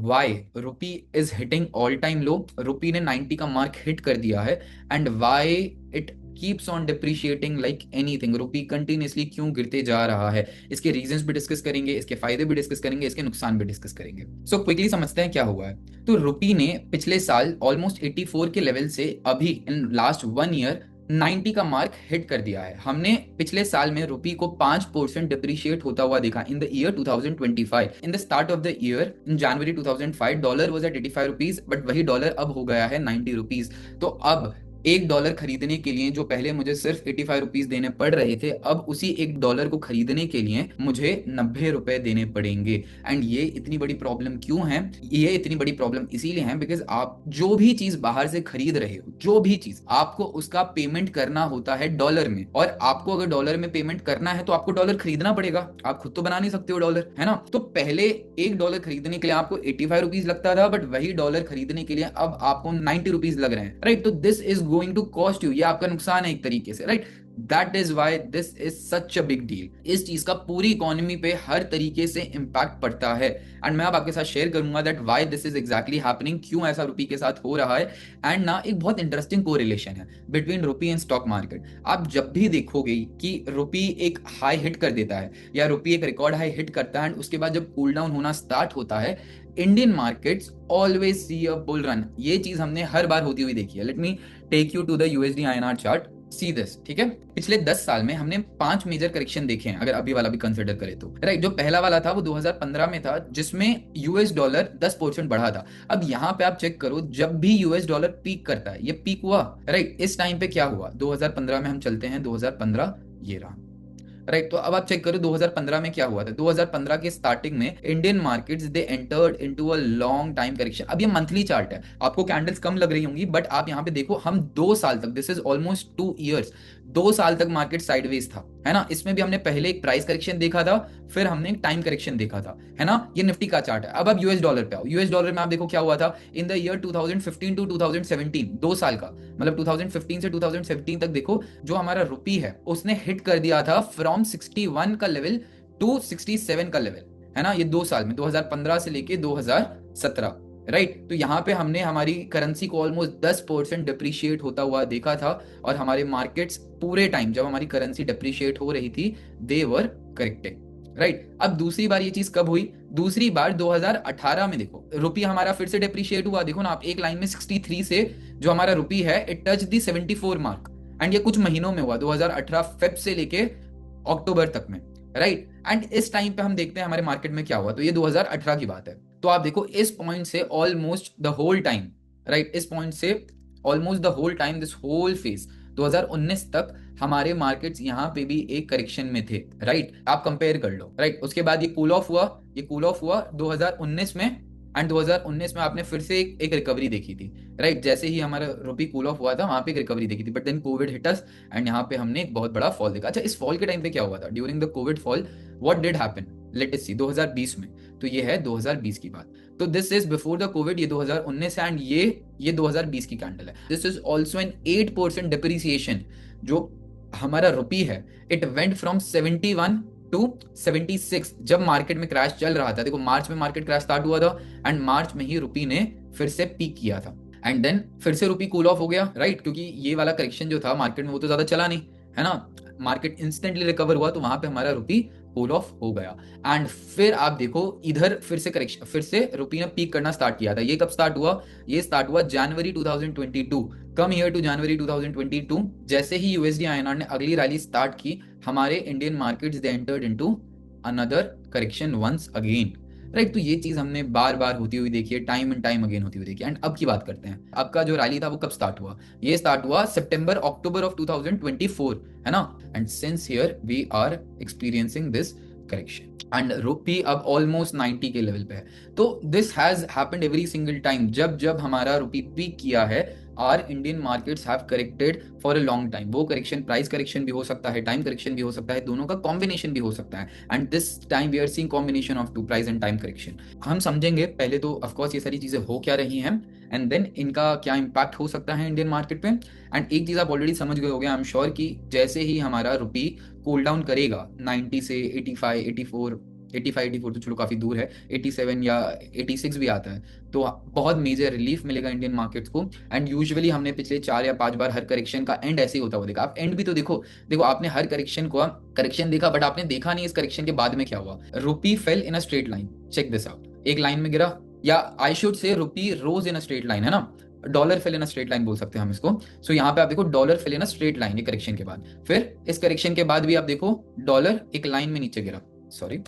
Y rupee is hitting all time low, rupee ने 90 का mark hit कर दिया है, and why it keeps on depreciating like anything, rupee continuously क्यों गिरते जा रहा है, इसके रीजंस भी डिस्कस करेंगे, इसके फायदे भी डिस्कस करेंगे, इसके नुकसान भी डिस्कस करेंगे। सो क्विकली समझते हैं क्या हुआ है। तो रुपी ने पिछले साल ऑलमोस्ट 84 के लेवल से अभी इन लास्ट 1 ईयर 90 का मार्क हिट कर दिया है। हमने पिछले साल में रुपी को 5% डिप्रिशिएट होता हुआ देखा in the year 2025। In the start of the year in January 2005 dollar was at 85 rupees, but वही डॉलर अब हो गया है 90 रुपीज। तो अब $1 खरीदने के लिए जो पहले मुझे सिर्फ 85 रुपीज देने पड़ रहे थे, अब उसी $1 को खरीदने के लिए मुझे 90 रुपए देने पड़ेंगे। एंड ये इतनी बड़ी प्रॉब्लम क्यों है? ये इतनी बड़ी प्रॉब्लम इसीलिए है बिकॉज आप जो भी चीज बाहर से खरीद रहे हो, जो भी चीज, आपको उसका पेमेंट करना होता है डॉलर में, और आपको अगर डॉलर में पेमेंट करना है तो आपको डॉलर खरीदना पड़ेगा। आप खुद तो बना नहीं सकते हो डॉलर, है ना? तो पहले $1 खरीदने के लिए आपको 85 रुपीज लगता था, बट वही डॉलर खरीदने के लिए अब आपको 90 रुपीज लग रहे हैं, राइट? तो this is going to cost you, ये आपका नुकसान है एक तरीके से, right? That is why this is such a big deal. इस चीज का पूरी इकोनॉमी पे हर तरीके से इंपैक्ट पड़ता है, एंड मैं अब आपके साथ शेयर करूंगा that why this is exactly happening, क्यों ऐसा रुपी के साथ हो रहा है। एंड ना एक बहुत इंटरेस्टिंग कोरिलेशन है between rupee and stock market. आप जब भी देखोगे कि रुपी एक हाई हिट कर देता है या रुपी एक रिकॉर्ड हाई हिट करता है, एंड उसके बाद जब कूल डाउन होना स्टार्ट होता है, Indian markets always see a bull run. ये चीज हमने हर बार होती हुई देखी है। Let me take you to the USD INR chart, see this, ठीक है? पिछले 10 साल में हमने 5 मेजर करेक्शन देखे हैं, अगर अभी वाला भी कंसिडर करें तो, राइट? जो पहला वाला था वो 2015 में था, जिसमें यूएस डॉलर 10% बढ़ा था। अब यहाँ पे आप चेक करो, जब भी यूएस डॉलर पीक करता है, ये पीक हुआ, राइट? इस टाइम पे क्या हुआ? 2015 में हम चलते हैं, 2015 ये रहा, राइट? तो अब आप चेक करो 2015 में क्या हुआ था। 2015 के स्टार्टिंग में Indian markets they entered into a long time correction. अब ये मंथली चार्ट है, आपको कैंडल्स कम लग रही होंगी, बट आप यहाँ पे देखो, हम 2 साल तक, दिस इज ऑलमोस्ट 2 इयर्स, 2 साल तक मार्केट साइडवेज था, है ना? इसमें भी हमने पहले एक प्राइस करेक्शन देखा था, फिर हमने एक टाइम करेक्शन देखा था, है ना? ये निफ्टी का चार्ट है। अब आप यूएस डॉलर पे आओ, यूएस डॉलर में आप देखो क्या हुआ था इन द ईयर 2015 टू 2017, 2 साल का, मतलब 2015 से 2017 तक देखो, जो हमारा रुपी है उसने हिट कर दिया था फ्रॉम 61 का लेवल टू 67 का लेवल, है ना? ये 2 साल में, 2015 से लेके 2017, राइट? तो यहाँ पे हमने हमारी करेंसी को ऑलमोस्ट 10% डिप्रिशिएट होता हुआ देखा था, और हमारे मार्केट्स पूरे टाइम जब हमारी करेंसी डिप्रिशिएट हो रही थी, दे वर करेक्टिंग, राइट? अब दूसरी बार ये चीज कब हुई? दूसरी बार 2018 में देखो, रुपी हमारा फिर से डिप्रिशिएट हुआ। देखो ना आप, एक लाइन में 63 से जो हमारा रुपी है, it touch the 74 mark, and ये कुछ महीनों में हुआ, 2018 फेब से लेके अक्टूबर तक में, राइट? एंड इस टाइम पे हम देखते हैं हमारे मार्केट में क्या हुआ, तो ये 2018 की बात है। तो आप देखो इस पॉइंट से almost the whole time, right, इस पॉइंट से almost the whole time, this whole phase 2019 तक हमारे मार्केट्स यहाँ पे भी एक करेक्शन में थे, राइट? आप कंपेयर कर लो, राइट? उसके बाद ये कूल ऑफ हुआ, ये कूल ऑफ हुआ 2019 में, एंड 2019 में आपने फिर से एक रिकवरी देखी थी, राइट? जैसे ही हमारा रुपी कूल ऑफ हुआ था, वहां पे एक रिकवरी देखी थी, but then Covid hit us, and यहाँ पे हमने एक बहुत बड़ा फॉल देखा। अच्छा, इस फॉल के टाइम पे क्या हुआ था? During the Covid fall what did happen, let us see, 2020 में। तो ये है 2020 की बात। तो this is before the Covid, ये 2019 है, एंड ये 2020 की कैंडल है। This is also an 8% depreciation. जो हमारा रुपी है, इट वेंट फ्रॉम 71 टू 76 जब मार्केट में क्रैश चल रहा था। देखो मार्च में मार्केट क्रैश स्टार्ट हुआ था, एंड मार्च में ही रुपी ने फिर से पीक किया था, एंड देन फिर से रुपी कूल ऑफ हो गया, राइट? क्योंकि ये वाला करेक्शन जो था मार्केट में वो तो ज्यादा चला नहीं, है ना? मार्केट इंस्टेंटली रिकवर हुआ, तो वहां पे हमारा रुपी कूल ऑफ हो गया, एंड फिर आप देखो इधर फिर से करेक्शन, फिर से रुपी ने पीक करना स्टार्ट किया था। ये कब स्टार्ट हुआ? ये स्टार्ट हुआ जनवरी 2022। कम ईयर टू जनवरी 2022, जैसे ही यूएसडी आईएनआर ने अगली रैली स्टार्ट की, हमारे Indian markets they entered into another correction once again, right? तो ये चीज हमने बार बार होती हुई देखी है, टाइम एंड टाइम अगेन होती हुई देखी है। एंड अब की बात करते हैं, अब का जो रैली था वो कब स्टार्ट हुआ? ये स्टार्ट हुआ सितंबर अक्टूबर ऑफ 2024, है ना? And since here we are experiencing this correction, and rupee अब ऑलमोस्ट 90 के लेवल पे है। तो this has happened every single time, जब जब हमारा रुपी पीक किया है, our Indian markets have corrected for a long time. वो करेक्शन प्राइस करेक्शन भी हो सकता है, टाइम करेक्शन भी हो सकता है, दोनों का कॉम्बिनेशन भी हो सकता है, and this time we are seeing combination of two, price and time correction. हम समझेंगे पहले तो ऑफकोर्स ये सारी चीजें हो क्या रही हैं, एंड देन इनका क्या इम्पैक्ट हो सकता है इंडियन मार्केट पे। एंड एक चीज आप ऑलरेडी समझ गए होंगे, आई एम श्योर, कि जैसे ही हमारा रुपी कूल डाउन करेगा 90 से 85 84, 85 84 तो चलो काफी दूर है, 87 या 86 भी आता है, तो बहुत मेजर रिलीफ मिलेगा इंडियन मार्केट्स को। एंड यूजुअली हमने पिछले 4 या 5 बार हर करेक्शन का एंड ऐसे ही होता हुआ देखा। आप एंड भी तो देखो, देखो आपने हर करेक्शन को करेक्शन देखा, बट आपने देखा नहीं इस करेक्शन के बाद में क्या हुआ। Rupee fell in a straight line, check this out, एक लाइन में गिरा, या I should say rupee rose in a straight line, है ना, dollar fail in a straight line बोल सकते हैं हम इसको। सो यहाँ पे आप देखो dollar fail in a straight line, ये करेक्शन के बाद। फिर इस करेक्शन के बाद भी आप देखो डॉलर एक लाइन में नीचे गिरा, सॉरी,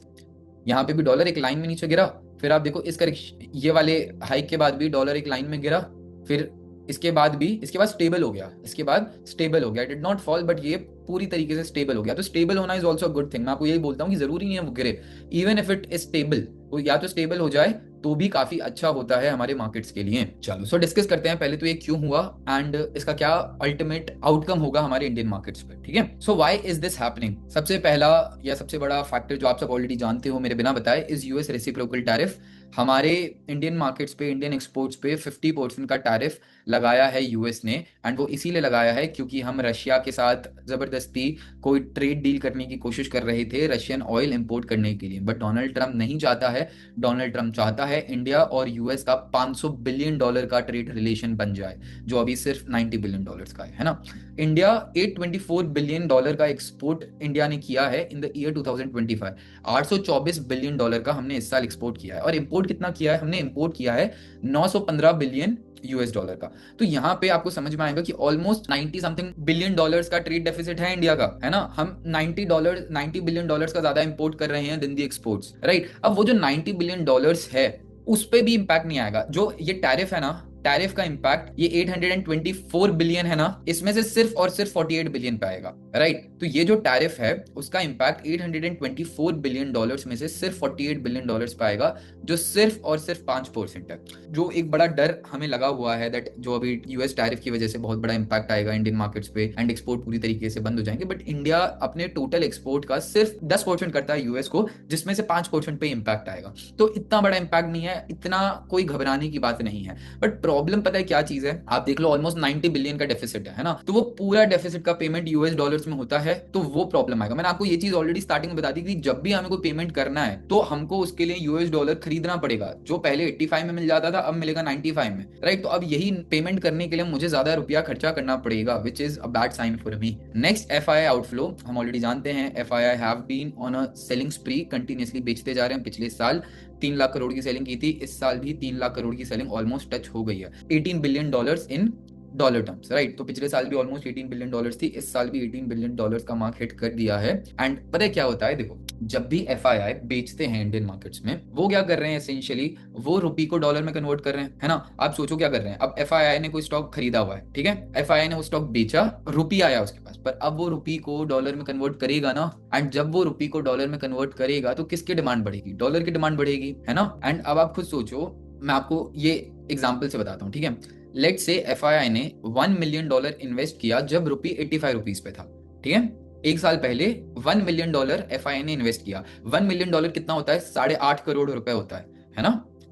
यहाँ पे भी डॉलर एक लाइन में नीचे गिरा। फिर आप देखो इस करेक्शन, ये वाले हाइक के बाद भी डॉलर एक लाइन में गिरा। फिर इसके बाद भी, इसके बाद स्टेबल हो गया, इसके बाद स्टेबल हो गया, डिड नॉट फॉल बट ये पूरी तरीके से स्टेबल हो गया। तो स्टेबल होना इज ऑल्सो गुड थिंग। मैं आपको यही बोलता हूँ कि जरूरी नहीं है वो गिरे, even if it is stable, वो या तो स्टेबल हो जाए तो भी काफी अच्छा होता है हमारे मार्केट्स के लिए। चलो सो डिस्कस करते हैं पहले तो ये क्यों हुआ एंड इसका क्या अल्टीमेट आउटकम होगा हमारे इंडियन मार्केट्स पे, ठीक है। So why is this happening? सबसे पहला या सबसे बड़ा फैक्टर जो आप सब ऑलरेडी जानते हो मेरे बिना बताए, इज यूएस रेसिप्रोकल टैरिफ। हमारे इंडियन मार्केट्स पे, इंडियन एक्सपोर्ट्स पे 50% का टैरिफ लगाया है यूएस ने। एंड वो इसीलिए लगाया है क्योंकि हम रशिया के साथ जबरदस्ती कोई ट्रेड डील करने की कोशिश कर रहे थे रशियन ऑयल इंपोर्ट करने के लिए, बट डोनाल्ड ट्रंप नहीं चाहता है। डोनाल्ड ट्रंप चाहता है इंडिया और यूएस का $500 बिलियन का ट्रेड रिलेशन बन जाए, जो अभी सिर्फ $90 बिलियन का है ना। इंडिया $824 बिलियन का एक्सपोर्ट इंडिया ने किया है इन द ईयर 2025। $824 बिलियन का हमने इस साल एक्सपोर्ट किया है। और इंपोर्ट कितना किया है? हमने इंपोर्ट किया है $915 बिलियन का। तो यहाँ पे आपको समझ में आएगा कि ऑलमोस्ट 90 समथिंग बिलियन का ट्रेड डेफिसिट है इंडिया का, है ना। हम $90 बिलियन का ज्यादा इंपोर्ट कर रहे हैं दिन दी एक्सपोर्ट्स, राइट। अब वो जो $90 बिलियन है उस पे भी इंपैक्ट नहीं आएगा। जो ये टैरिफ है ना, टैरिफ का इंपैक्ट ये 824 बिलियन है ना, इसमें से सिर्फ और सिर्फ 48 बिलियन पे आएगा, राइट। तो ये जो टैरिफ है उसका इंपैक्ट 824 बिलियन डॉलर्स में से सिर्फ 48 बिलियन डॉलर्स पे आएगा, जो सिर्फ और सिर्फ 5% है। जो एक बड़ा डर हमें लगा हुआ है दैट जो अभी यूएस टैरिफ की वजह से बहुत बड़ा इंपैक्ट आएगा इंडियन मार्केट्स पे एंड एक्सपोर्ट पूरी तरीके से बंद हो जाएंगे, बट इंडिया अपने टोटल एक्सपोर्ट का सिर्फ 10% करता है यूएस को, जिसमें से 5% पे इंपैक्ट आएगा। तो इतना बड़ा इंपैक्ट नहीं है, इतना कोई घबराने की बात नहीं है। बट प्रॉब्लम पता है क्या चीज है? आप देख लो ऑलमोस्ट 90 बिलियन का डेफिसिट है ना, तो वो पूरा डेफिसिट का पेमेंट यूएस डॉलर्स में होता है, तो वो प्रॉब्लम आएगा। मैंने आपको ये चीज ऑलरेडी स्टार्टिंग में बता दी कि जब भी हमें कोई पेमेंट करना है तो हमको उसके लिए यूएस डॉलर खरीदना पड़ेगा, जो पहले 85 में मिल जाता था अब मिलेगा 95 में, राइट। तो अब यही पेमेंट करने के लिए मुझे ज्यादा रुपया खर्चा करना पड़ेगा, which is a bad sign for me. Next FII outflow, हम ऑलरेडी जानते हैं FII have been on a selling spree, continuously बेचते जा रहे हैं। पिछले साल 3 लाख करोड़ की सेलिंग की थी, इस साल भी 3 लाख करोड़ की सेलिंग ऑलमोस्ट टच हो गई है। $18 billion in dollar terms, right. तो पिछले साल भी ऑलमोस्ट $18 बिलियन थी, इस साल भी $18 बिलियन का मार्क हिट कर दिया है। एंड पता है क्या होता है? देखो जब भी एफआईआई बेचते हैं इंडियन मार्केट्स में, वो क्या कर रहे हैं एसेंशियली, वो रुपी को डॉलर में कन्वर्ट कर रहे हैं, है ना। आप सोचो क्या कर रहे हैं। अब एफआईआई ने कोई स्टॉक खरीदा हुआ है, ठीक है, एफआईआई ने वो स्टॉक बेचा, रुपी आया उसके पास, पर अब वो रुपी को डॉलर में कन्वर्ट करेगा ना। एंड जब वो रुपी को डॉलर में कन्वर्ट करेगा तो किसकी डिमांड बढ़ेगी? डॉलर की डिमांड बढ़ेगी, है ना। एंड अब आप खुद सोचो, मैं आपको ये एग्जाम्पल से बताता हूँ, ठीक है। लेट्स से एफआईआई ने $1 मिलियन इन्वेस्ट किया जब रुपी 85 रुपीज पे था, ठीक है। एक साल पहले $1 मिलियन एफआईआई ने इन्वेस्ट किया। $1 मिलियन कितना होता है? 8.5 करोड़ रुपए होता है ना।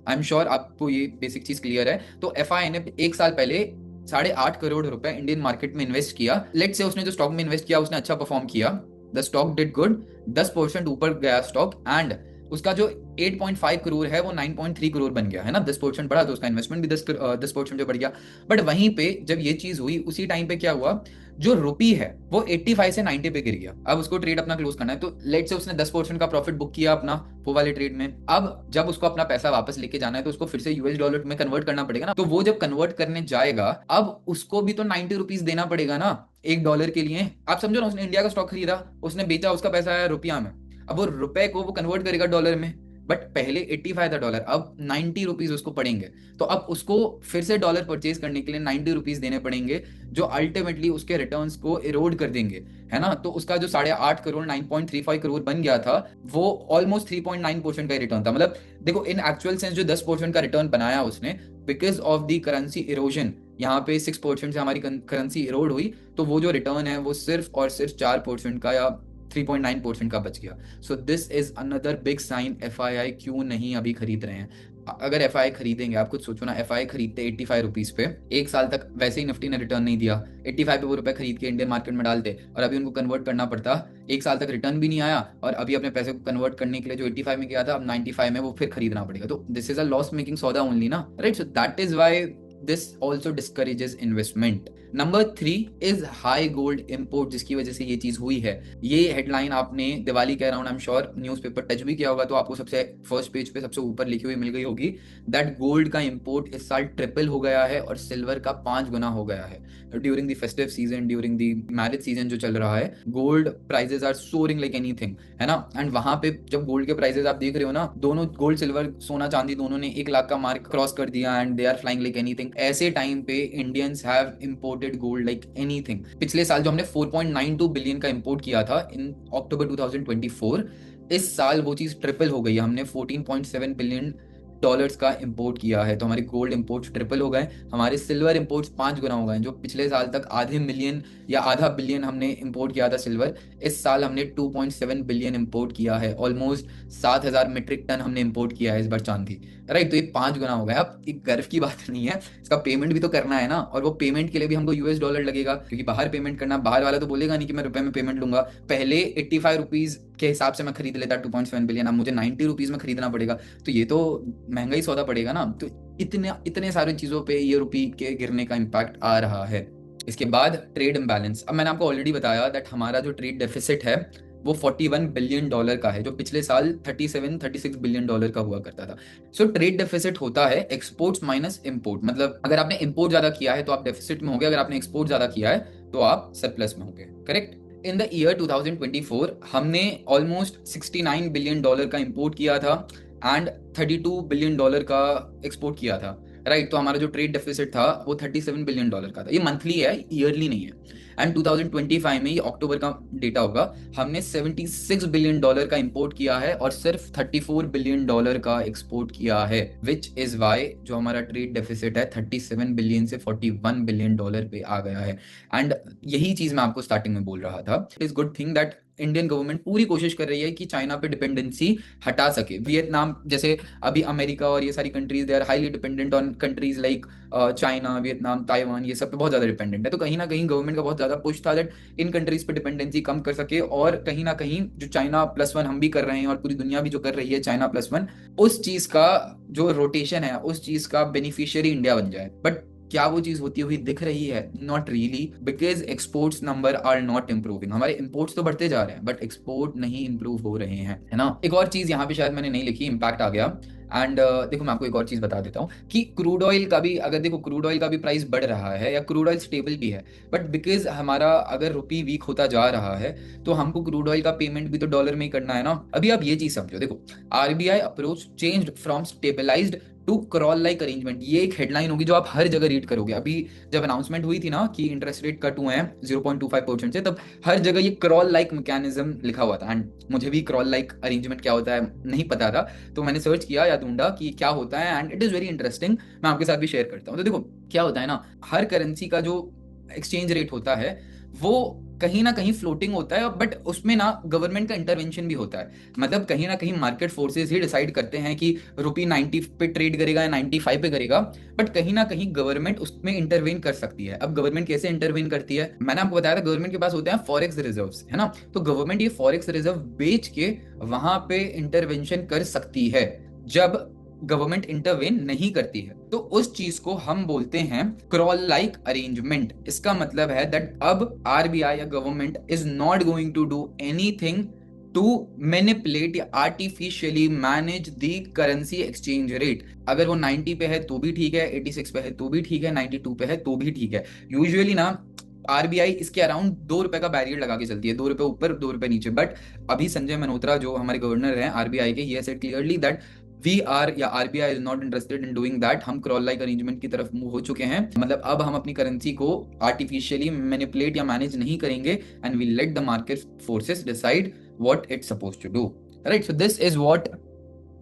आई एम श्योर आपको ये बेसिक चीज क्लियर है। तो एफआईआई ने एक साल पहले 8.5 करोड़ रुपए इंडियन मार्केट में इन्वेस्ट किया। लेट्स से उसने जो स्टॉक में इन्वेस्ट किया उसने अच्छा परफॉर्म किया, द स्टॉक डिड गुड, 10% ऊपर गया स्टॉक, एंड उसका जो 8.5 करोड़ है वो 9.3 करोड़ बन गया, है ना। 10% बढ़ा तो उसका इन्वेस्टमेंट भी 10% जो बढ़ गया। बट वहीं पे जब ये चीज हुई उसी टाइम पे क्या हुआ, जो रुपी है वो 85 से 90 पे गिर गया। अब उसको ट्रेड अपना क्लोज करना है, तो लेट से उसने 10% का प्रॉफिट बुक किया अपना वो वाले ट्रेड में। अब जब उसको अपना पैसा वापस लेके जाना है तो उसको फिर से यूएस डॉलर में कन्वर्ट करना पड़ेगा ना। तो वो जब कन्वर्ट करने जाएगा अब उसको भी तो 90 रुपीज देना पड़ेगा ना $1 के लिए। आप समझो ना, उसने इंडिया का स्टॉक खरीदा, उसने बेचा, उसका पैसा आया रुपया में, अब वो रुपए को वो कन्वर्ट करेगा डॉलर में। बट पहले 85 था डॉलर, अब 90 रुपीज उसको पड़ेंगे। तो अब उसको फिर से डॉलर परचेज करने के लिए 90 रुपीज देने पड़ेंगे, जो अल्टीमेटली उसके रिटर्न्स को इरोड कर देंगे, है ना। तो उसका जो 8.5 करोड़ 9.35 करोड़ बन गया था वो ऑलमोस्ट 3.9% का रिटर्न था। मतलब देखो इन एक्चुअल सेंस जो 10% का रिटर्न बनाया उसने, because of the currency erosion, यहाँ पे 6% से हमारी करेंसी इरोड हुई, तो वो जो रिटर्न है वो सिर्फ और सिर्फ 4% का या 3.9% का बच गया। So this is another big sign FII क्यों नहीं अभी खरीद रहे हैं। अगर एफआई खरीदेंगे, आप खुद सोचो ना, एफआई खरीदते 85 रुपीज पे, एक साल तक वैसे ही निफ्टी ने रिटर्न नहीं दिया, 85 पे वो रुपए खरीद के इंडियन मार्केट में डालते और अभी उनको कन्वर्ट करना पड़ता, एक साल तक रिटर्न भी नहीं आया और अभी अपने पैसे को कन्वर्ट करने के लिए जो 85 में किया था अब 95 में वो फिर खरीदना पड़ेगा। तो this is a loss making सौदा ओनली ना, right? So that is why this also discourages investment. Number 3 is high gold import, जिसकी वजह से ये चीज हुई है। ये हेडलाइन आपने दिवाली के around I am sure newspaper touch भी किया होगा, तो आपको सबसे फर्स्ट पेज पे सबसे ऊपर लिखी हुई मिल गई होगी दैट गोल्ड का इम्पोर्ट इस साल ट्रिपल हो गया है और सिल्वर का 5 गुना हो गया है during the festive season, during the marriage season जो चल रहा है। Gold prices are soaring like anything, है ना? एंड वहां पे जब गोल्ड के प्राइसेस आप देख रहे हो ना, दोनों गोल्ड सिल्वर सोना चांदी दोनों ने 1 लाख का मार्क क्रॉस कर दिया and they are flying like anything. ऐसे टाइम पे Indians have imported gold like anything. पिछले साल जो हमने 4.92 बिलियन का इंपोर्ट किया था इन अक्टूबर 2024, इस साल वो चीज ट्रिपल हो गई है, हमने 14.7 बिलियन डॉलर्स का इंपोर्ट किया है। तो हमारे गोल्ड इंपोर्ट्स ट्रिपल हो गए, हमारे सिल्वर इंपोर्ट्स 5 गुना हो गए। जो पिछले साल तक आधे मिलियन या आधा बिलियन हमने इंपोर्ट किया था सिल्वर, इस साल हमने 2.7 बिलियन इंपोर्ट किया है। ऑलमोस्ट 7,000 मीट्रिक टन हमने इंपोर्ट किया है इस बार चांदी, राइट? तो ये 5 गुना हो गया। अब एक गर्व की बात नहीं है, इसका पेमेंट भी तो करना है ना, और वो पेमेंट के लिए भी हमको यूएस डॉलर लगेगा, क्योंकि बाहर पेमेंट करना, बाहर वाला तो बोलेगा नहीं कि मैं रुपए में पेमेंट लूंगा। पहले 85 रुपीज के हिसाब से मैं खरीद लेता 2.7 बिलियन, अब मुझे 90 रुपीज में खरीदना पड़ेगा, तो ये तो महंगा ही सौदा पड़ेगा ना। तो इतने इतने सारी चीजों पे ये रुपये के गिरने का इम्पैक्ट आ रहा है। इसके बाद ट्रेड इम्बैलेंस। अब मैंने आपको ऑलरेडी बताया दैट हमारा जो ट्रेड डेफिसिट है वो 41 बिलियन डॉलर का है, जो पिछले साल 36 बिलियन डॉलर का हुआ करता था। सो ट्रेड डेफिसिट होता है एक्सपोर्ट्स माइनस इंपोर्ट, मतलब अगर आपने इंपोर्ट ज्यादा किया है तो आप डेफिसिट में होंगे, अगर आपने एक्सपोर्ट ज्यादा किया है तो आप सरप्लस में होंगे, करेक्ट? इन द ईयर 2024 हमने ऑलमोस्ट 69 बिलियन डॉलर का इंपोर्ट किया था एंड 32 बिलियन डॉलर का एक्सपोर्ट किया था, राइट? तो हमारा जो ट्रेड डेफिसिट था वो 37 बिलियन डॉलर का था। ये मंथली है, ईयरली नहीं है। एंड 2025 में, ये अक्टूबर का डेटा होगा, हमने 76 बिलियन डॉलर का इंपोर्ट किया है और सिर्फ 34 बिलियन डॉलर का एक्सपोर्ट किया है, विच इज वाई जो हमारा ट्रेड डेफिसिट है 37 बिलियन से 41 बिलियन डॉलर पे आ गया है। एंड यही चीज मैं आपको स्टार्टिंग में बोल रहा था, it is good thing that Indian government पूरी कोशिश कर रही है कि चाइना पे डिपेंडेंसी हटा सके। वियतनाम जैसे, अभी अमेरिका और ये सारी countries they are highly dependent on countries like China, Vietnam, Taiwan, ये सब पे बहुत ज्यादा डिपेंडेंट है। तो कहीं ना कहीं गवर्नमेंट का बहुत ज्यादा पुश था दैट इन कंट्रीज पे डिपेंडेंसी कम कर सके, और कहीं ना कहीं जो China+1 हम भी कर रहे हैं और पूरी दुनिया भी जो कर रही है China+1, उस चीज का जो रोटेशन है, उस चीज का बेनिफिशियरी इंडिया बन जाए। बट क्या वो चीज होती हुई दिख रही है? Not really, because exports number are not improving. हमारे इंपोर्ट्स तो बढ़ते जा रहे हैं बट एक्सपोर्ट नहीं इंप्रूव हो रहे हैं, है ना? एक और चीज यहाँ पे शायद मैंने नहीं लिखी, इम्पैक्ट आ गया। एंड देखो मैं आपको एक और चीज बता देता हूँ कि क्रूड ऑयल का भी, अगर देखो क्रूड ऑयल का भी प्राइस बढ़ रहा है या क्रूड ऑयल स्टेबल भी है, बट बिकॉज हमारा अगर रुपी वीक होता जा रहा है तो हमको क्रूड ऑयल का पेमेंट भी तो डॉलर में ही करना है ना। अभी आप ये चीज समझो, देखो RBI approach changed from stabilised to crawl like arrangement, ये एक हेडलाइन होगी जो आप हर जगह रीड करोगे। अभी जब अनाउंसमेंट हुई थी ना कि इंटरेस्ट रेट कट हुए हैं 0.25% से, तब हर जगह ये क्रॉल लाइक मैकेनिज्म लिखा हुआ था। एंड मुझे भी क्रॉल लाइक अरेंजमेंट क्या होता है नहीं पता था, तो मैंने सर्च किया या ढूंढा कि क्या होता है, and it is very interesting. मैं आपके साथ भी शेयर करता हूँ। तो देखो क्या होता है ना, हर करेंसी का जो एक्सचेंज रेट होता है वो कहीं ना कहीं फ्लोटिंग होता है, बट उसमें ना गवर्नमेंट का इंटरवेंशन भी होता है। मतलब कहीं ना कहीं मार्केट फोर्सेस ही डिसाइड करते हैं कि रुपी 90 पे ट्रेड करेगा या 95 पे करेगा, बट कहीं ना कहीं गवर्नमेंट उसमें इंटरवेन कर सकती है। अब गवर्नमेंट कैसे इंटरवेन करती है? मैंने आपको बताया था गवर्नमेंट के पास होते हैं फॉरेक्स रिजर्व्स, है ना? तो गवर्नमेंट ये फॉरेक्स रिजर्व बेच के वहां पे इंटरवेंशन कर सकती है जब गवर्नमेंट इंटरवेन नहीं करती है। तो उस चीज को हम बोलते हैं क्रॉल लाइक अरेंजमेंट। इसका मतलब है दैट अब आरबीआई या government is not going to do anything to manipulate या artificially manage the currency exchange rate. अगर वो 90 पे है तो भी ठीक है, 86 पे है तो भी ठीक है, 92 पे है तो भी ठीक है। यूजुअली ना आरबीआई इसके अराउंड 2 रुपए का बैरियर लगा के चलती है, 2 रुपए ऊपर 2 रुपए नीचे। बट अभी संजय मल्होत्रा जो हमारे गवर्नर हैं आरबीआई के, ये said clearly that we are या RBI is not interested in doing that. हम क्रॉल लाइक अरेंजमेंट की तरफ मूव हो चुके हैं, मतलब अब हम अपनी करेंसी को आर्टिफिशियली मैनिपुलेट या मैनेज नहीं करेंगे, and we let the market forces decide what it's supposed to do, right? So this is what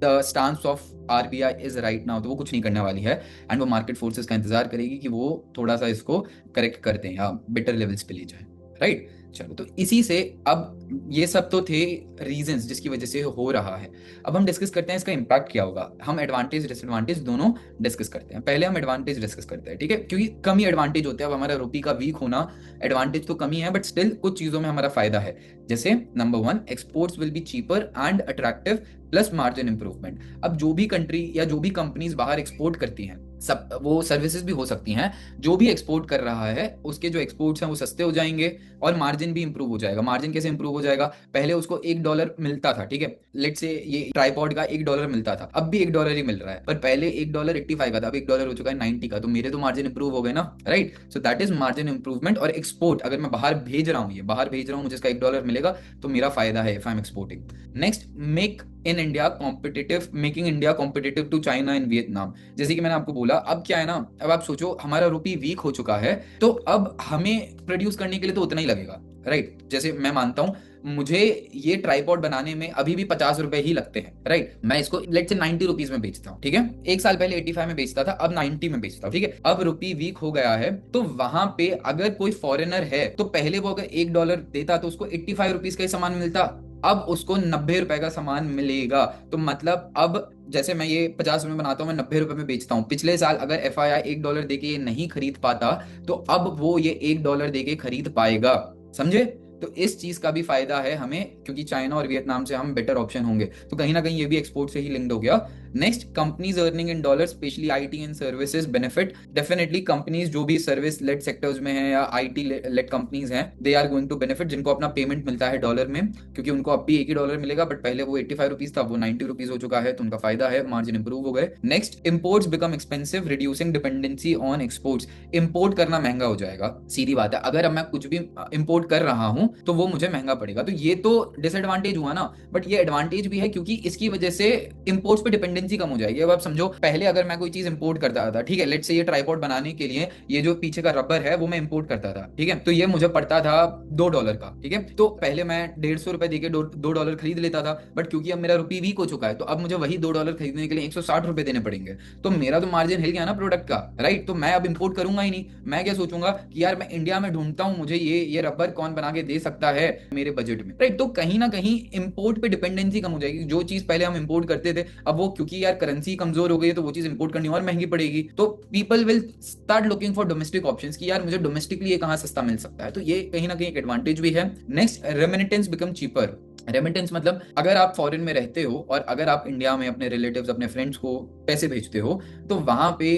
the stance of RBI is right now. तो वो कुछ नहीं करने वाली है, एंड वो मार्केट फोर्सेस का इंतजार करेगी कि वो थोड़ा सा इसको करेक्ट कर दें या बेटर लेवल्स पे ले जाए, राइट? चलो, तो इसी से अब ये सब तो थे रीजंस जिसकी वजह से हो रहा है। अब हम डिस्कस करते हैं इसका इम्पैक्ट क्या होगा। हम एडवांटेज डिसएडवांटेज दोनों डिस्कस करते हैं। पहले हम एडवांटेज डिस्कस करते हैं, ठीक है, क्योंकि कम ही एडवांटेज होते हैं। अब हमारा रुपी का वीक होना, एडवांटेज तो कम ही है, बट स्टिल कुछ चीजों में हमारा फायदा है। जैसे number 1, exports will be cheaper and attractive plus margin improvement. अब जो भी कंट्री या जो भी कंपनीज बाहर एक्सपोर्ट करती हैं, सब वो सर्विसेज भी हो सकती हैं, जो भी एक्सपोर्ट कर रहा है उसके जो एक्सपोर्ट्स हैं वो सस्ते हो जाएंगे और मार्जिन भी इंप्रूव हो जाएगा। मार्जिन कैसे इंप्रूव हो जाएगा? पहले उसको $1 मिलता था, ठीक है, लेट से ये ट्राईपॉड का $1 मिलता था, अब भी $1 ही मिल रहा है, पर पहले $1.85 का था, अब $1 हो चुका है 90 का, तो मेरे तो मार्जिन इंप्रूव हो गए ना, right. So that is margin improvement. और एक्सपोर्ट अगर मैं बाहर भेज रहा हूँ, ये बाहर भेज रहा हूँ, मुझे इसका $1 मिलेगा, तो मेरा फायदा है if I am exporting. Next, make in India competitive, making India competitive to China and Vietnam. जैसे कि मैंने आपको बोला, अब क्या है ना, अब आप सोचो हमारा रुपी वीक हो चुका है, तो अब हमें प्रोड्यूस करने के लिए तो उतना ही लगेगा, राइट। जैसे मैं मानता हूं मुझे ये ट्राईपॉड बनाने में अभी भी ₹50 ही लगते हैं, राइट। मैं इसको लेट से 90 रुपीज में बेचता हूँ, ठीक है। एक साल पहले 85 में बेचता था, अब 90 में बेचता हूँ, ठीक है। अब रुपी वीक हो गया है, तो वहां पे अगर कोई फॉरेनर है, तो पहले वो अगर $1 देता तो उसको 85 रुपीज का ही सामान मिलता, अब उसको ₹90 का सामान मिलेगा। तो मतलब अब जैसे मैं ये ₹50 में बनाता हूँ, मैं ₹90 में बेचता हूँ। पिछले साल अगर FII $1 देके ये नहीं खरीद पाता, तो अब वो ये $1 देके खरीद पाएगा, समझे। तो इस चीज का भी फायदा है हमें, क्योंकि चाइना और वियतनाम से हम बेटर ऑप्शन होंगे, तो कहीं ना कहीं ये भी एक्सपोर्ट से ही लिंक्ड हो गया। Next, companies earning in dollar, specially IT and services benefit. Definitely companies जो भी सर्विस लेड सेक्टर्स में है या आईटी लेड कंपनीज हैं, they are going to benefit, जिनको अपना पेमेंट मिलता है डॉलर में, क्योंकि उनको अब भी $1 मिलेगा, बट पहले वो 85 रुपीज था, वो 90 रुपीज हो चुका है, तो उनका फायदा है, मार्जिन इंप्रूव हो गए। Next, imports become expensive, reducing dependency on exports. Import करना महंगा हो जाएगा, सीधी बात है। अगर अब मैं कुछ भी इंपोर्ट कर रहा हूं तो वो मुझे महंगा पड़ेगा, तो ये तो डिसएडवांटेज हुआ ना, बट ये एडवांटेज भी है, क्योंकि इसकी वजह से इंपोर्ट्स पे डिपेंडेंसी कम हो जाएगी। अब आप समझो, पहले अगर मैं कोई चीज इंपोर्ट करता था, ठीक है, लेट्स से ये ट्राइपॉड बनाने के लिए ये जो पीछे का रबर है वो मैं इंपोर्ट करता था, ठीक है, तो ये मुझे पड़ता था $2 का, ठीक है। तो पहले मैं ₹150 देके $2 खरीद लेता था, बट क्योंकि अब मेरा रुपी वीक हो चुका है, तो अब मुझे वही $2 खरीदने के लिए ₹160 देने पड़ेंगे, तो मेरा तो मार्जिन हिल गया ना प्रोडक्ट का, राइट। तो मैं अब इंपोर्ट करूंगा ही नहीं। मैं क्या सोचूंगा कि यार मैं इंडिया में ढूंढता हूं, मुझे ये रबर कौन बना के दे सकता है मेरे बजट में, राइट। तो कहीं ना कहीं इंपोर्ट पे डिपेंडेंसी कम हो जाएगी। जो चीज पहले हम इंपोर्ट करते थे, अब वो क्योंकि यार करेंसी कमजोर हो गई है, तो वो चीज इंपोर्ट करनी और महंगी पड़ेगी, तो people will start looking for domestic options कि यार मुझे डोमेस्टिकली ये कहां सस्ता मिल सकता है, तो ये कहीं ना कहीं एक एडवांटेज भी है। Next, remittance become cheaper. Remittance मतलब अगर आप फॉरेन में रहते हो और अगर आप इंडिया में अपने रिलेटिव्स, अपने फ्रेंड्स को पैसे भेजते हो, तो वहां पे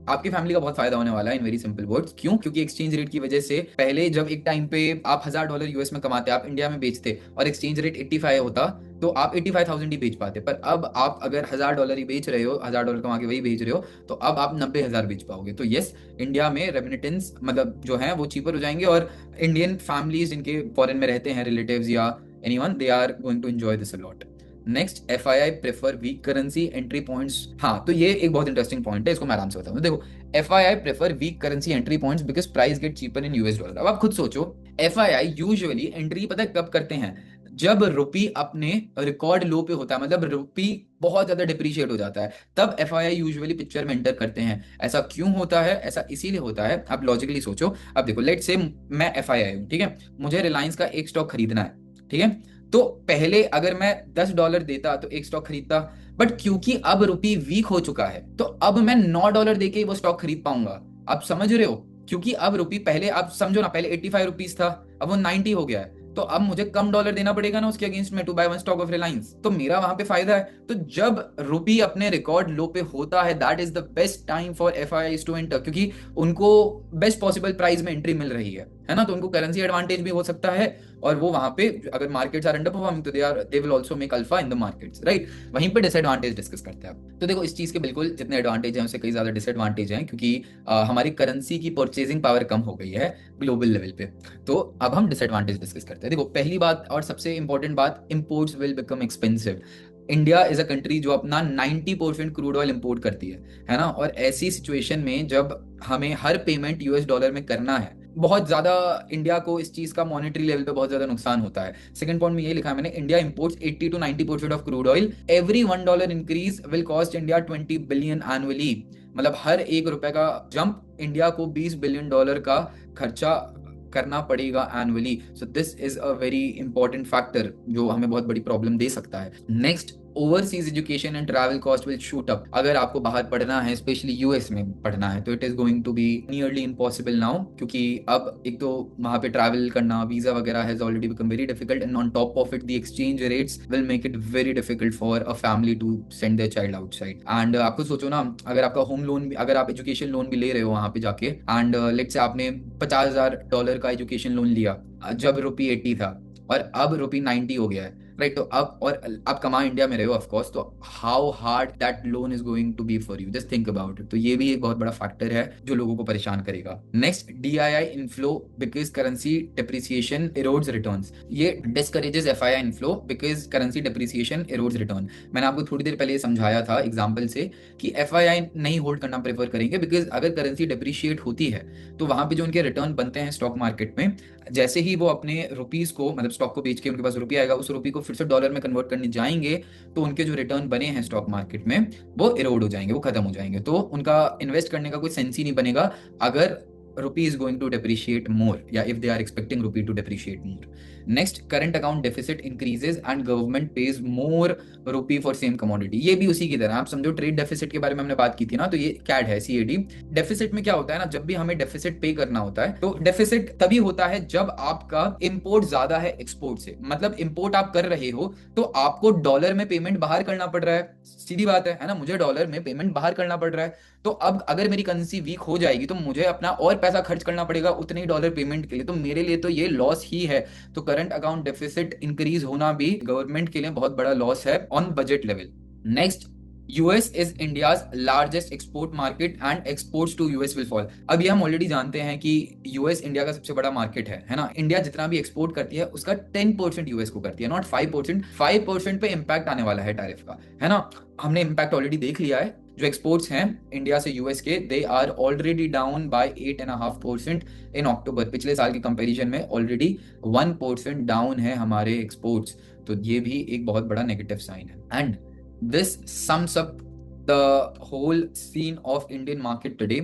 आपकी फैमिली का बहुत फायदा होने वाला है, इन वेरी सिंपल वर्ड्स। क्यों? क्योंकि एक्सचेंज रेट की वजह से, पहले जब एक टाइम पे आप $1000 यूएस में कमाते, आप इंडिया में बेचते और एक्सचेंज रेट 85 होता, तो आप 85,000 ही बेच पाते। पर अब आप अगर $1000 ही बेच रहे हो, $1000 कमा के वही भेज रहे हो, तो अब आप 90,000 बेच पाओगे। तो यस, इंडिया में रेमिटेंस मतलब जो है वो चीपर हो जाएंगे, और इंडियन फैमिलीज जिनके फॉरेन में रहते हैं रिलेटिव्स या anyone, they are going to enjoy this a lot. Next, FII prefer weak currency entry points. हाँ, तो ये एक बहुत इंटरेस्टिंग पॉइंट है, इसको मैं आराम से बताऊं। देखो, FII prefer weak currency entry points because price get cheaper in US dollar. अब आप खुद सोचो, FII यूजुअली एंट्री पता है कब करते हैं? जब रुपी अपने रिकॉर्ड लो पे होता है, मतलब रुपी बहुत ज्यादा डिप्रिशिएट हो जाता है, तब FII यूजुअली पिक्चर में एंटर करते हैं। ऐसा क्यों होता है? ऐसा इसीलिए होता है, आप लॉजिकली सोचो। अब देखो, लेट से मैं FII हूं, ठीक है, मुझे रिलायंस का एक स्टॉक खरीदना है, ठीक है, तो पहले अगर मैं $10 देता तो एक स्टॉक खरीदता, बट क्योंकि अब रुपी वीक हो चुका है, तो अब मैं $9 देके ही वो स्टॉक खरीद पाऊंगा। आप समझ रहे हो? क्योंकि अब रुपी, पहले आप समझो ना, पहले 85 रुपीज था, अब वो 90 हो गया है, तो अब मुझे कम डॉलर देना पड़ेगा ना उसके अगेंस्ट में, to buy one stock of Reliance, तो मेरा वहां पे फायदा है। तो जब रुपी अपने रिकॉर्ड लो पे होता है, that is the best time for FIIs to enter, क्योंकि उनको बेस्ट पॉसिबल प्राइस में एंट्री मिल रही है ना, तो उनको करेंसी एडवांटेज भी हो सकता है, और वो वहां पे अगर मार्केट्स आर अंडर परफॉर्मिंग, तो they will also make alpha in the markets, right. वहीं पे डिसएडवांटेज डिस्कस करते हैं अब। तो देखो, इस चीज के बिल्कुल जितने एडवांटेज हैं उससे कई ज्यादा डिसएडवांटेज हैं, क्योंकि हमारी करेंसी की परचेजिंग पावर कम हो गई है ग्लोबल लेवल पे। तो अब हम डिसएडवांटेज डिस्कस करते हैं। देखो, पहली बात और सबसे इंपॉर्टेंट बात, imports will become expensive. India is a country जो अपना 90% क्रूड ऑयल इंपोर्ट करती है ना, और ऐसी सिचुएशन में जब हमें हर पेमेंट US डॉलर में करना है, बहुत ज्यादा इंडिया को इस चीज का मॉनेटरी लेवल पे बहुत ज्यादा नुकसान होता है। सेकंड पॉइंट में ये लिखा है मैंने, India imports 80 to 90% of crude oil, every $1 increase will cost India 20 billion annually. मतलब हर $1 का जंप इंडिया को $20 बिलियन का खर्चा करना पड़ेगा annually. So this is a very important factor जो हमें बहुत बड़ी प्रॉब्लम दे सकता है। Next, overseas education and travel cost will shoot up. अगर आपको बाहर पढ़ना है, स्पेशली यूएस में पढ़ना है, तो it is going to be nearly impossible now, क्योंकि अब एक तो वहां पे ट्रैवल करना, वीजा वगैरह has already become very difficult, and on top of it the exchange rates will make it very difficult for a family to send their child outside. And आपको सोचो ना, अगर आपका होम लोन भी, अगर आप एजुकेशन लोन भी ले रहे हो वहां पे जाके, एंड लेट्स से आपने $50,000 का एजुकेशन लोन लिया जब रुपी 80 था, और अब रुपी 90 हो गया है, राइट? तो अब, और आप कमा इंडिया में रहे हो ऑफ कोर्स, तो how hard that loan is going to be for you, just think about it. तो ये भी एक बहुत बड़ा फैक्टर है जो लोगों को परेशान करेगा। Next, DII inflow because currency depreciation erodes returns. ये discourages FII inflow because currency depreciation erodes return. मैंने आपको थोड़ी देर पहले समझाया था एग्जांपल से कि एफआईआई नहीं होल्ड करना प्रेफर करेंगे, बिकॉज अगर करेंसी डिप्रिशिएट होती है तो वहां पे जो उनके रिटर्न बनते हैं स्टॉक मार्केट में, जैसे ही वो अपने रुपीज को, मतलब स्टॉक को बेच के उनके पास रुपया आएगा, उस रुपये को फिर से डॉलर में कन्वर्ट करने जाएंगे, तो उनके जो रिटर्न बने हैं स्टॉक मार्केट में वो इरोड हो जाएंगे, वो खत्म हो जाएंगे। तो उनका इन्वेस्ट करने का कोई सेंस ही नहीं बनेगा अगर rupee is going to depreciate more, yeah, if they are expecting rupee to depreciate more. Next, current account deficit increases and government pays more rupee for same commodity. ये भी उसी की तरह, आप समझो ट्रेड डेफिसिट के बारे में हमने बात की थी ना, तो ये कैड है, सीएडी। डेफिसिट में क्या होता है ना, जब भी हमें डेफिसिट पे करना होता है, तो डेफिसिट तभी होता है जब आपका इंपोर्ट ज्यादा है एक्सपोर्ट से। मतलब इंपोर्ट आप कर रहे हो तो आपको डॉलर में पेमेंट बाहर करना पड़ रहा है, सीधी बात है ना, मुझे डॉलर में पेमेंट बाहर करना पड़ रहा है। तो अब अगर मेरी करेंसी वीक हो जाएगी तो मुझे अपना और पैसा खर्च करना पड़ेगा उतने ही डॉलर पेमेंट के लिए, तो मेरे लिए तो ये लॉस ही है। तो करंट अकाउंट डेफिसिट इंक्रीज होना भी गवर्नमेंट के लिए बहुत बड़ा लॉस है on budget level. Next, US is India's largest export market and exports to US will fall. अब ये हम ऑलरेडी जानते हैं कि यूएस इंडिया का सबसे बड़ा मार्केट है ना। इंडिया जितना भी एक्सपोर्ट करती है उसका 10% यूएस को करती है, नॉट 5%। 5% पे इम्पैक्ट आने वाला है टैरिफ का, है ना। हमने इम्पैक्ट ऑलरेडी देख लिया है। जो एक्सपोर्ट्स हैं इंडिया से यूएस के, they are already down by 8.5% in October. पिछले साल के कंपैरिजन में ऑलरेडी 1% डाउन है हमारे एक्सपोर्ट्स। तो ये भी एक बहुत बड़ा नेगेटिव साइन है। And this sums up the whole scene of Indian market today.